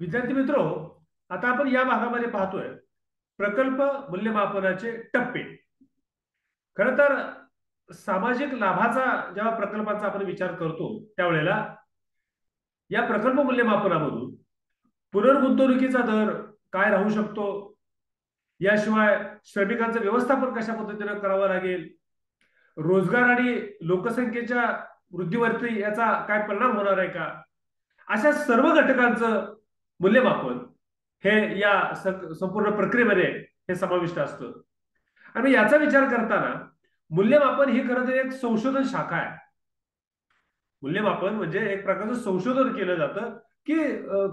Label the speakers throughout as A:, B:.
A: विद्यार्थी मित्र आता आपण या भागामध्ये पाहतोय प्रकल्प मूल्यमापनाचे टप्पे. खरं तर सामाजिक लाभाचा जेव्हा प्रकल्पाचा आपण विचार करतो त्यावेळेला या प्रकल्प मूल्यमापनामधून पुनर्गुंतवणुकीचा दर काय राहू शकतो, याशिवाय श्रमिकांचं व्यवस्थापन कशा पद्धतीने करावं लागेल, रोजगार आणि लोकसंख्येच्या वृद्धीवरती याचा काय परिणाम होणार आहे का, अशा सर्व घटकांचं मूल्यमापन हे या संपूर्ण प्रक्रियेमध्ये हे समाविष्ट असतं. आणि याचा विचार करताना मूल्यमापन ही खरं तर एक संशोधन शाखा आहे. मूल्यमापन म्हणजे एक प्रकारचं संशोधन केलं जातं की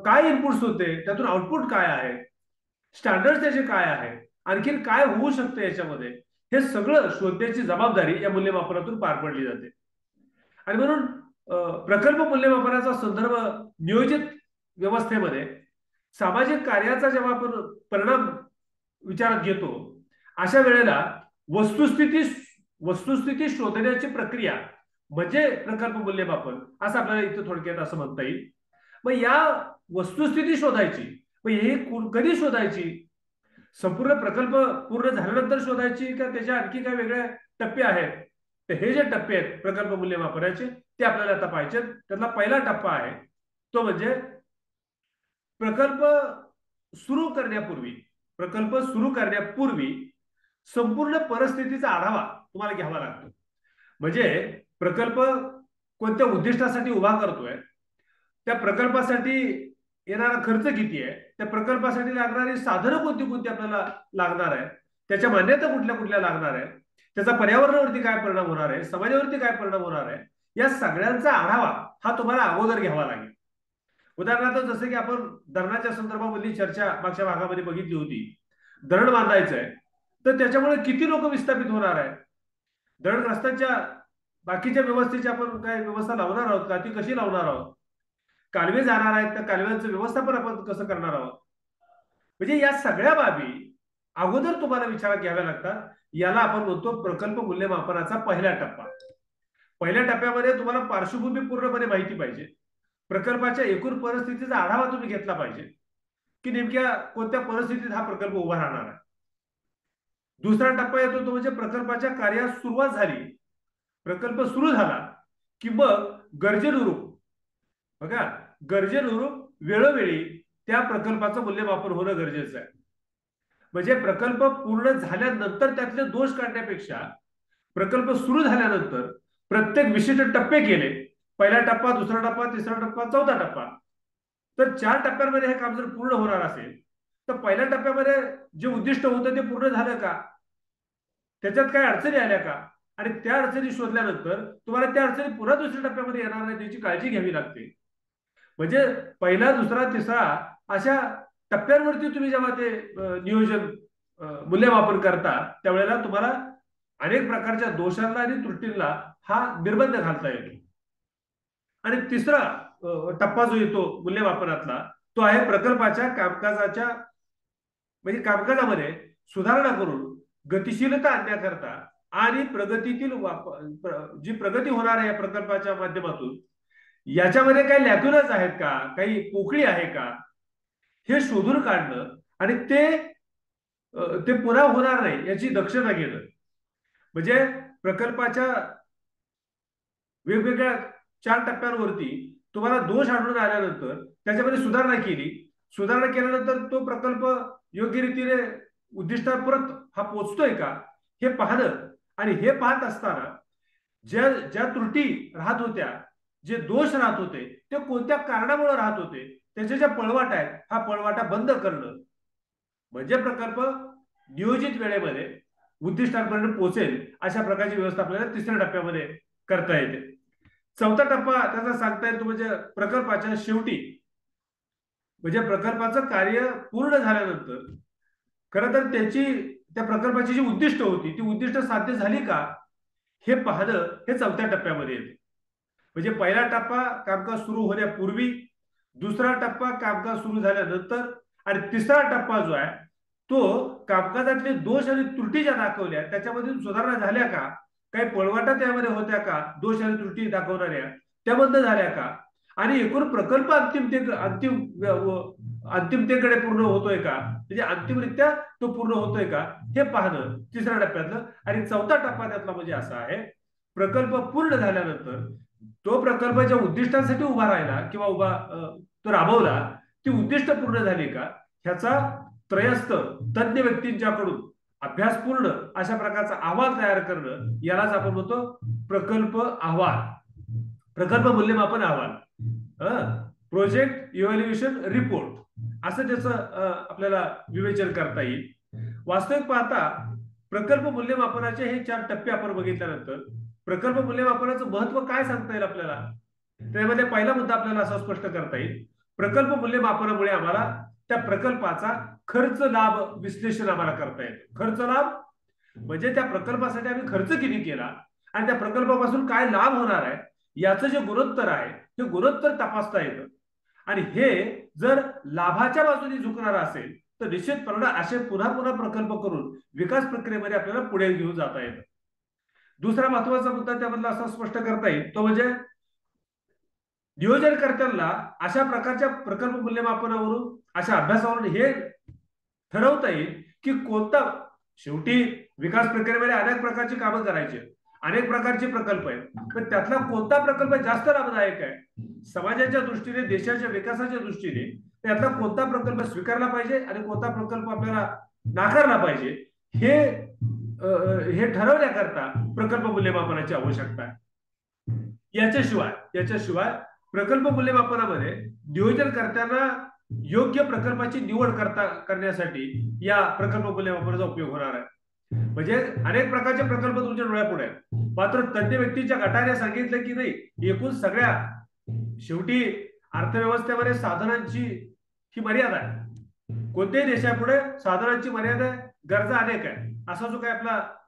A: काय इनपुट्स होते, त्यातून आउटपुट काय आहे, स्टँडर्ड त्याचे काय आहे, आणखीन काय होऊ शकतं याच्यामध्ये, हे सगळं शोधण्याची जबाबदारी या मूल्यमापनातून पार पडली जाते. आणि म्हणून प्रकल्प मूल्यमापनाचा संदर्भ नियोजित व्यवस्थेमध्ये सामाजिक कार्याचा जेव्हा आपण परिणाम विचारात घेतो अशा वेळेला वस्तुस्थिती वस्तुस्थिती शोधण्याची प्रक्रिया म्हणजे प्रकल्प मूल्यमापन असं आपल्याला इथे थोडक्यात असं म्हणता येईल. मग या वस्तुस्थिती शोधायची, मग हे कधी शोधायची, संपूर्ण प्रकल्प पूर्ण झाल्यानंतर शोधायची का त्याच्या आणखी काय वेगळे टप्पे आहेत? तर हे जे टप्पे आहेत प्रकल्प मूल्यमापनाचे ते आपल्याला आता पाहिजेत. त्यातला पहिला टप्पा आहे तो म्हणजे प्रकल्प सुरू करण्यापूर्वी संपूर्ण परिस्थितीचा आढावा तुम्हाला घ्यावा लागतो. म्हणजे प्रकल्प कोणत्या उद्दिष्टासाठी उभा करतोय, त्या प्रकल्पासाठी येणारा खर्च किती आहे, त्या प्रकल्पासाठी लागणारी साधनं कोणती कोणती आपल्याला लागणार आहे, त्याच्या मान्यता कुठल्या कुठल्या लागणार आहे, त्याचा पर्यावरणावरती काय परिणाम होणार आहे, समाजावरती काय परिणाम होणार आहे, या सगळ्यांचा आढावा हा तुम्हाला अगोदर घ्यावा लागेल. उदाहरणार्थ जसं की आपण धरणाच्या संदर्भामधली चर्चा मागच्या भागामध्ये बघितली होती. धरण बांधायचं आहे तर त्याच्यामुळे किती लोक विस्थापित होणार आहे, धरणग्रस्तांच्या बाकीच्या व्यवस्थेची आपण काय व्यवस्था लावणार आहोत का, ती कशी लावणार आहोत, कालवे जाणार आहेत तर कालव्यांचं व्यवस्थापन आपण कसं करणार आहोत. म्हणजे या सगळ्या बाबी अगोदर तुम्हाला विचारात घ्याव्या लागतात. याला आपण म्हणतो प्रकल्प मूल्यमापनाचा पहिला टप्पा. पहिल्या टप्प्यामध्ये तुम्हाला पार्श्वभूमी पूर्णपणे माहिती पाहिजे, प्रकल्पाच्या एकूण परिस्थितीचा आढावा तुम्ही घेतला पाहिजे की नेमक्या कोणत्या परिस्थितीत हा प्रकल्प उभा राहणार आहे. दुसरा टप्पा येतो तो म्हणजे प्रकल्पाच्या कार्यास सुरुवात झाली, प्रकल्प सुरू झाला की मग गरजेनुरूप बघा गरजेनुरूप वेळोवेळी त्या प्रकल्पाचं मूल्यमापन होणं गरजेचं आहे. म्हणजे प्रकल्प पूर्ण झाल्यानंतर त्यातले दोष काढण्यापेक्षा प्रकल्प सुरू झाल्यानंतर प्रत्येक विशिष्ट टप्पे केले, पहिला टप्पा, दुसरा टप्पा, तिसरा टप्पा, चौथा टप्पा, तर 4 टप्प्यांमध्ये हे काम जर पूर्ण होणार असेल तर पहिल्या टप्प्यामध्ये जे उद्दिष्ट होतं ते पूर्ण झालं का, त्याच्यात काय अडचणी आल्या का, आणि त्या अडचणी शोधल्यानंतर तुम्हाला त्या अडचणी पुन्हा दुसऱ्या टप्प्यामध्ये येणार नाही त्याची काळजी घ्यावी लागते. म्हणजे पहिला, दुसरा, तिसरा अशा टप्प्यांवरती तुम्ही जेव्हा ते नियोजन मूल्यमापन करता त्यावेळेला तुम्हाला अनेक प्रकारच्या दोषांना आणि त्रुटींना हा निर्बंध घालता येतो. आणि तिसरा टप्पा जो येतो मूल्यमापनातला तो आहे प्रकल्पाच्या कामकाजाच्या म्हणजे कामकाजामध्ये सुधारणा करून गतिशीलता आणण्याकरता आणि प्रगतीतील जी प्रगती होणार आहे या प्रकल्पाच्या माध्यमातून याच्यामध्ये काही लॅक्युनाज आहेत का, काही पोकळी आहे का, हे शोधून काढणं आणि ते पुन्हा होणार नाही याची दक्षता घेणं. म्हणजे प्रकल्पाच्या वेगवेगळ्या 4 टप्प्यांवरती तुम्हाला दोष आढळून आल्यानंतर त्याच्यामध्ये सुधारणा केल्यानंतर तो प्रकल्प योग्य रीतीने उद्दिष्टापर्यंत हा पोचतोय का हे पाहणं. आणि हे पाहत असताना ज्या त्रुटी राहत होत्या, जे दोष राहत होते ते कोणत्या कारणामुळे राहत होते, त्याच्या ज्या पळवाट आहेत हा पळवाटा बंद करणं. म्हणजे प्रकल्प नियोजित वेळेमध्ये उद्दिष्टांपर्यंत पोहोचेल अशा प्रकारची व्यवस्था आपल्याला तिसऱ्या टप्प्यामध्ये करता येते. चौथा टप्पा त्याचा सांगता येतो म्हणजे प्रकल्पाच्या शेवटी, म्हणजे प्रकल्पाचं कार्य पूर्ण झाल्यानंतर खरं तर त्या प्रकल्पाची जी उद्दिष्ट होती ती उद्दिष्ट साध्य झाली का हे पाहणं हे चौथ्या टप्प्यामध्ये येते. म्हणजे पहिला टप्पा कामकाज सुरू होण्यापूर्वी, दुसरा टप्पा कामकाज सुरू झाल्यानंतर, आणि तिसरा टप्पा जो आहे तो कामकाजातले दोष आणि त्रुटी ज्या दाखवल्या त्याच्यामधून सुधारणा झाल्या का, काही पळवाटा त्यामध्ये होत्या का, दोष आणि त्रुटी दाखवणाऱ्या त्या बंद झाल्या का, आणि एकूण प्रकल्प अंतिमतेकडे पूर्ण होतोय का, म्हणजे अंतिमरित्या तो पूर्ण होतोय का हे पाहणं तिसऱ्या टप्प्यातलं. आणि चौथा टप्पा त्यातला म्हणजे असा आहे, प्रकल्प पूर्ण झाल्यानंतर तो प्रकल्प ज्या उद्दिष्टांसाठी उभा राहिला किंवा तो राबवला, ती उद्दिष्ट पूर्ण झाली का ह्याचा त्रयस्थ तज्ञ व्यक्तींच्याकडून अभ्यासपूर्ण अशा प्रकारचा अहवाल तयार करणं, यालाच आपण म्हणतो प्रकल्प अहवाल, प्रकल्प मूल्यमापन अहवाल, प्रोजेक्ट इव्हॅल्युएशन रिपोर्ट असं त्याचं आपल्याला विवेचन करता येईल. वास्तविक पाहता प्रकल्प मूल्यमापनाचे हे 4 टप्पे आपण बघितल्यानंतर प्रकल्प मूल्यमापनाचं महत्व काय सांगता येईल आपल्याला. त्यामध्ये पहिला मुद्दा आपल्याला असा स्पष्ट करता येईल, प्रकल्प मूल्यमापनामुळे आम्हाला त्या प्रकल्पाचा खर्च लाभ विश्लेषण आम्हाला करता येतं. खर्च लाभ म्हणजे त्या प्रकल्पासाठी आम्ही खर्च किती केला आणि त्या प्रकल्पापासून काय लाभ होणार आहे याचं जे गुणोत्तर आहे ते गुणोत्तर तपासता येतं. आणि हे जर लाभाच्या बाजूने झुकणार असेल तर निश्चितपणे असे पुन्हा पुन्हा प्रकल्प करून विकास प्रक्रियेमध्ये आपल्याला पुढे घेऊन जाता येतं. दुसरा महत्वाचा मुद्दा त्यामधला असा स्पष्ट करता येईल तो म्हणजे नियोजनकर्त्यांना अशा प्रकारच्या प्रकल्प मूल्यमापनावरून, अशा अभ्यासावरून हे ठरवता येईल की कोणता, शेवटी विकास प्रक्रियेमध्ये अनेक प्रकारची कामं करायची, अनेक प्रकारचे प्रकल्प आहेत, पण त्यातला कोणता प्रकल्प जास्त लाभदायक आहे समाजाच्या दृष्टीने, देशाच्या विकासाच्या दृष्टीने, त्यातला कोणता प्रकल्प स्वीकारला पाहिजे आणि कोणता प्रकल्प आपल्याला नाकारला पाहिजे हे ठरवण्याकरता प्रकल्प मूल्यमापनाची आवश्यकता आहे. याच्याशिवाय प्रकल्प मूल्यमापनामध्ये नियोजनकर्त्यांना योग्य प्रकल्पाची निवड करण्यासाठी या प्रकल्प मूल्यमापनाचा उपयोग होणार आहे. म्हणजे अनेक प्रकारचे प्रकल्प तुमच्या डोळ्यापुढे आहेत, मात्र तज्ञ व्यक्तींच्या गटाने सांगितलं की नाही, एकूण सगळ्या शेवटी अर्थव्यवस्थेमध्ये साधनांची ही मर्यादा आहे. कोणत्याही देशापुढे साधनांची मर्यादा आहे, गरजा अनेक आहे. असा जो काही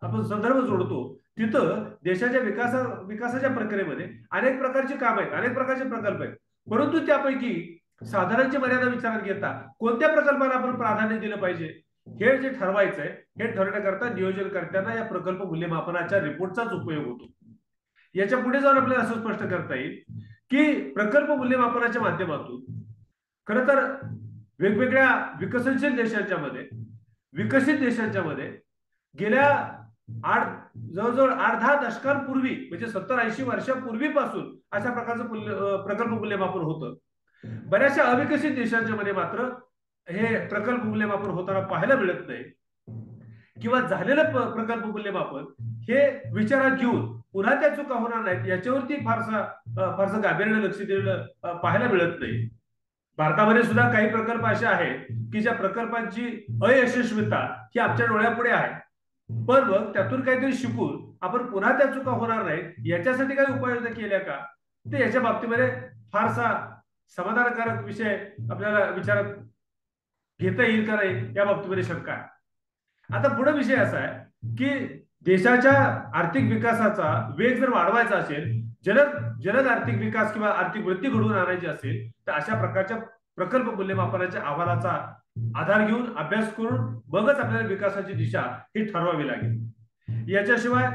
A: आपण संदर्भ जोडतो तिथं देशाच्या विकासाच्या प्रक्रियेमध्ये अनेक प्रकारची काम आहेत, अनेक प्रकारचे प्रकल्प आहेत, परंतु त्यापैकी साधनांची मर्यादा विचारात घेता कोणत्या प्रकल्पाला आपण प्राधान्य दिलं पाहिजे हे जे ठरवायचंय, हे ठरवण्याकरता नियोजनकर्त्यांना या प्रकल्प मूल्यमापनाच्या रिपोर्टचाच उपयोग होतो. याच्या पुढे जाऊन आपल्याला असं स्पष्ट करता येईल की प्रकल्प मूल्यमापनाच्या माध्यमातून खरं तर वेगवेगळ्या विकसनशील विकसित देशांच्या मध्ये गेल्या जवळजवळ 8-10 दशकांपूर्वी, म्हणजे 70-80 वर्षापूर्वीपासून अशा प्रकारचं प्रकल्प मूल्यमापन होतं. बऱ्याचशा अविकसित देशांच्या मध्ये मात्र हे प्रकल्प मूल्यमापन होताना पाहायला मिळत नाही, किंवा झालेलं प्रकल्प मूल्यमापन हे विचारात घेऊन पुन्हा त्या चुका होणार नाहीत याच्यावरती फारसं गांभीर्याने लक्ष दिलेलं पाहायला मिळत नाही. भारतामध्ये सुद्धा काही प्रकल्प असे आहेत की ज्या प्रकल्पांची अयशस्वीता ही आमच्या डोळ्यापुढे आहे, पण मग त्यातून काहीतरी शिकून आपण पुन्हा त्या चुका होणार नाहीत याच्यासाठी काही उपाययोजना केल्या का, ते याच्या बाबतीमध्ये फारसा समाधानकारक विषय आपल्याला विचारात घेता येईल का नाही या बाबतीमध्ये शंका आहे. आता पुढे विषय असा आहे की देशाच्या आर्थिक विकासाचा वेग जर वाढवायचा असेल, जलद आर्थिक विकास किंवा आर्थिक वृद्धी घडवून आणायची असेल तर अशा प्रकारच्या प्रकल्प मूल्यमापनाच्या अहवालाचा आधार घेऊन अभ्यास करून मगच आपल्याला विकासाची दिशा ही ठरवावी लागेल. याच्याशिवाय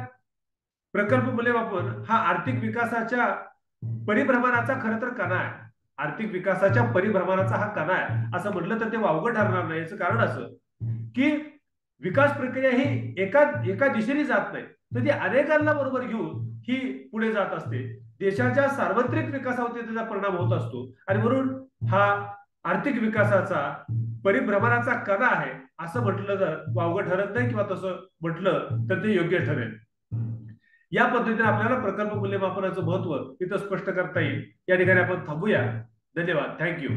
A: प्रकल्प मूल्यमापन हा आर्थिक विकासाच्या परिभ्रमणाचा खरं तर कणा आहे. आर्थिक विकासाच्या परिभ्रमणाचा हा कणा आहे असं म्हटलं तर ते वावगं ठरणार नाही. याचं कारण असं की विकास प्रक्रिया ही एका दिशेने जात नाही, तर ती अनेकांना बरोबर घेऊन ही पुढे जात असते. देशाच्या सार्वत्रिक विकासावरती त्याचा परिणाम होत असतो आणि म्हणून हा आर्थिक विकासाचा परिभ्रमणाचा कणा आहे असं म्हटलं तर वावगं ठरत नाही, किंवा तसं म्हटलं तर ते योग्य ठरेल. या पद्धतीने आपल्याला प्रकल्प मूल्यमापनाचं महत्व इथं स्पष्ट करता येईल. या ठिकाणी आपण थांबूया. धन्यवाद. थँक्यू.